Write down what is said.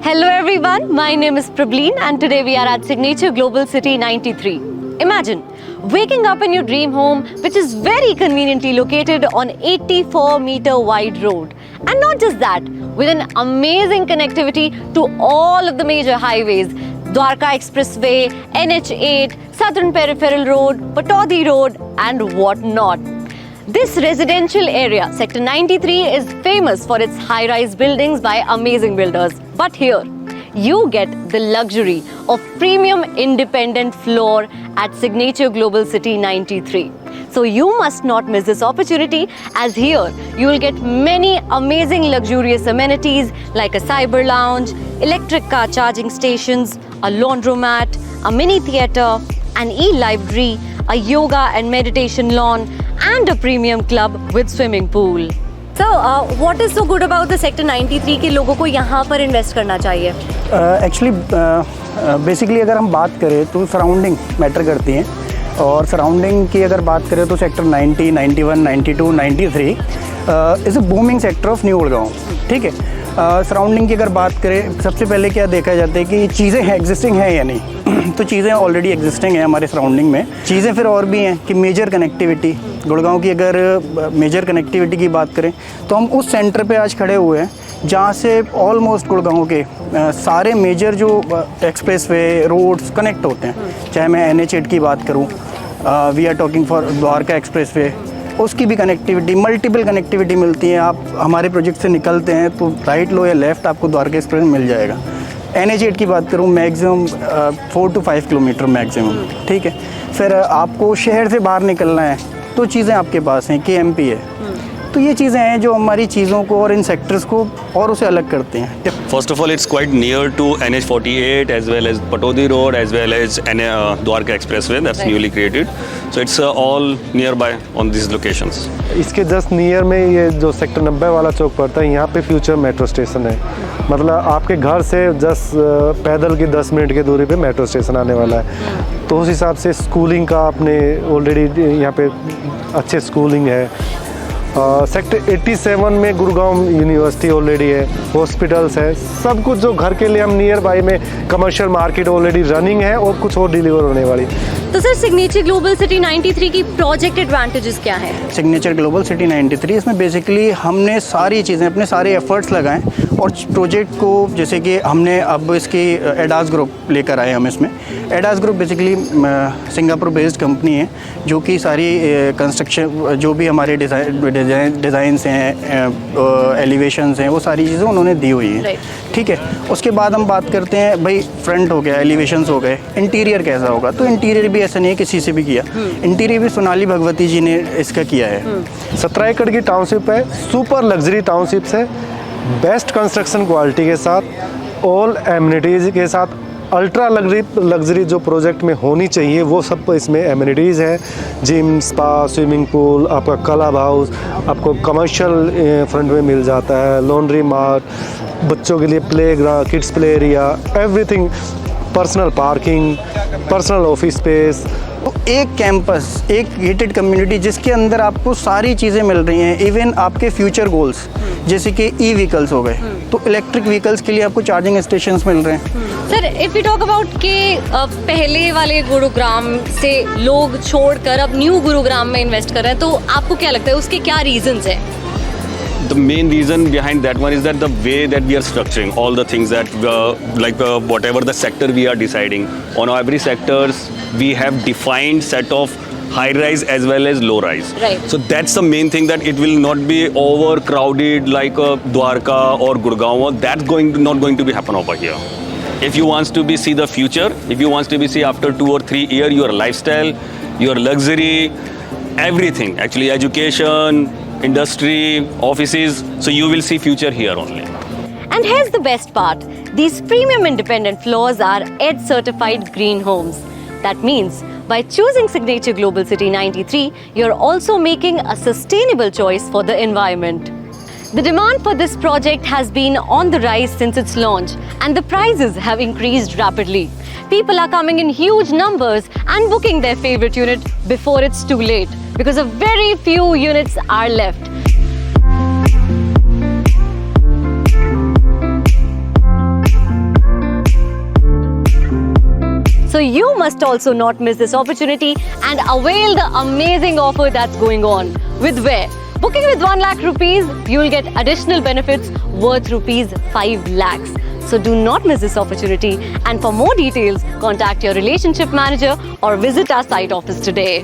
Hello everyone, my name is Prableen and today we are at Signature Global City 93. Imagine waking up in your dream home which is very conveniently located on 84-meter wide road. And not just that, with an amazing connectivity to all of the major highways, Dwarka Expressway, NH8, Southern Peripheral Road, Pataudi Road and what not. This residential area, Sector 93, is famous for its high-rise buildings by amazing builders. But here, you get the luxury of premium independent floor at Signature Global City 93. So you must not miss this opportunity, as here you will get many amazing luxurious amenities like a cyber lounge, electric car charging stations, a laundromat, a mini theatre, an e-library, a yoga and meditation lawn, and a premium club with swimming pool. So, what is so good about the Sector 93 के लोगों को यहाँ पर invest करना चाहिए? Actually basically अगर हम बात करें तो सराउंडिंग मैटर करती हैं, और सराउंडिंग की अगर बात करें तो sector 90, 91, 92, 93 is a booming sector of new Gurgaon. ठीक है, सराउंडिंग की अगर बात करें, सबसे पहले क्या देखा जाता है कि चीज़ें हैं एग्जिस्टिंग हैं या नहीं. तो चीज़ें ऑलरेडी एग्जिस्टिंग हैं हमारे सराउंडिंग में. चीज़ें फिर और भी हैं कि मेजर कनेक्टिविटी, गुड़गांव की अगर मेजर कनेक्टिविटी की बात करें तो हम उस सेंटर पे आज खड़े हुए हैं जहाँ से ऑलमोस्ट गुड़गांव के सारे मेजर जो एक्सप्रेसवे रोड्स कनेक्ट होते हैं. चाहे मैं NH8 की बात करूँ, we are talking for Dwarka expressway, उसकी भी कनेक्टिविटी, मल्टीपल कनेक्टिविटी मिलती है. आप हमारे प्रोजेक्ट से निकलते हैं तो राइट लो या लेफ़्ट आपको द्वारका एक्सप्रेस मिल जाएगा. NH8 की बात करूँ, मैक्सिमम 4 to 5 किलोमीटर मैक्सिमम. ठीक है, फिर आपको शहर से बाहर निकलना है तो चीज़ें आपके पास हैं, KMP है. तो ये चीज़ें हैं जो हमारी चीज़ों को और इन सेक्टर्स को और उसे अलग करते हैं. First of all, it's quite near to NH48 as well as Pataudi Road as well as Dwarka Expressway that's newly created. So it's all nearby on these locations. इसके जस्ट नियर में ये जो सेक्टर 90 वाला चौक पड़ता है, यहाँ पे future metro station है. मतलब आपके घर से जस्ट पैदल की 10 मिनट की दूरी पे मेट्रो स्टेशन आने वाला है. तो उस हिसाब से स्कूलिंग का आपने ऑलरेडी यहाँ पे अच्छे स्कूलिंग है. सेक्टर 87 में गुड़गांव यूनिवर्सिटी ऑलरेडी है, हॉस्पिटल्स है, सब कुछ जो घर के लिए हम नियर बाई में कमर्शियल मार्केट ऑलरेडी रनिंग है और कुछ और डिलीवर होने वाली. तो सर, सिग्नेचर ग्लोबल सिटी 93 की प्रोजेक्ट एडवांटेजेस क्या है? सिग्नेचर ग्लोबल सिटी 93, इसमें बेसिकली हमने सारी चीज़ें, अपने सारे एफर्ट्स लगाएं और प्रोजेक्ट को, जैसे कि हमने अब इसकी एडास ग्रुप लेकर आए. हम इसमें ADAS group basically Singapore based company है जो कि सारी कंस्ट्रक्शन, जो भी हमारे डिज़ाइंस हैं, एलिवेशंस हैं, वो सारी चीज़ें उन्होंने दी हुई हैं. ठीक है, उसके बाद हम बात करते हैं भाई फ्रंट हो गया, एलिवेशंस हो गए, इंटीरियर कैसा होगा. तो इंटीरियर भी ऐसा नहीं है किसी से भी किया. इंटीरियर भी सोनाली भगवती जी ने इसका किया है. 17 एकड़ की टाउनशिप है, सुपर लग्जरी टाउनशिप्स है, बेस्ट कंस्ट्रक्शन क्वालिटी के साथ, ऑल एमिनिटीज़ के साथ, अल्ट्रा लग्जरी जो प्रोजेक्ट में होनी चाहिए वो सब इसमें एमिनिटीज़ है. जिम, स्पा, स्विमिंग पूल, आपका क्लब हाउस, आपको कमर्शियल फ्रंट में मिल जाता है, लॉन्ड्री मार्ट, बच्चों के लिए play ground, kids play area, everything, personal parking, personal office space. एक कैंपस, एक गेटेड कम्युनिटी जिसके अंदर आपको सारी चीज़ें मिल रही हैं. इवन आपके फ्यूचर गोल्स जैसे कि ई-व्हीकल्स हो गए, तो इलेक्ट्रिक व्हीकल्स के लिए आपको चार्जिंग स्टेशंस मिल रहे हैं. Sir, if you talk about के पहले वाले गुरुग्राम से लोग छोड़कर अब न्यू गुरुग्राम में इन्वेस्ट कर रहे हैं, तो आपको क्या लगता है उसके क्या रीजंस हैं? The main reason behind that one is that the way that we are structuring all the things that whatever the sector we are deciding on, every sectors we have defined set of high rise as well as low rise. Right. So that's the main thing, that it will not be overcrowded like Dwarka or Gurgaon. That's not going to be happen over here. If you want to be see the future, if you want to be see after 2 or 3 years your lifestyle, your luxury, everything, actually education, industry, offices, so you will see future here only. And here's the best part. These premium independent floors are EDGE certified green homes. That means by choosing Signature Global City 93, you're also making a sustainable choice for the environment. The demand for this project has been on the rise since its launch, and the prices have increased rapidly. People are coming in huge numbers and booking their favorite unit before it's too late, because a very few units are left. So you must also not miss this opportunity and avail the amazing offer that's going on. With Where? Booking with 1 lakh rupees, you will get additional benefits worth rupees 5 lakhs. So do not miss this opportunity. And for more details, contact your relationship manager or visit our site office today.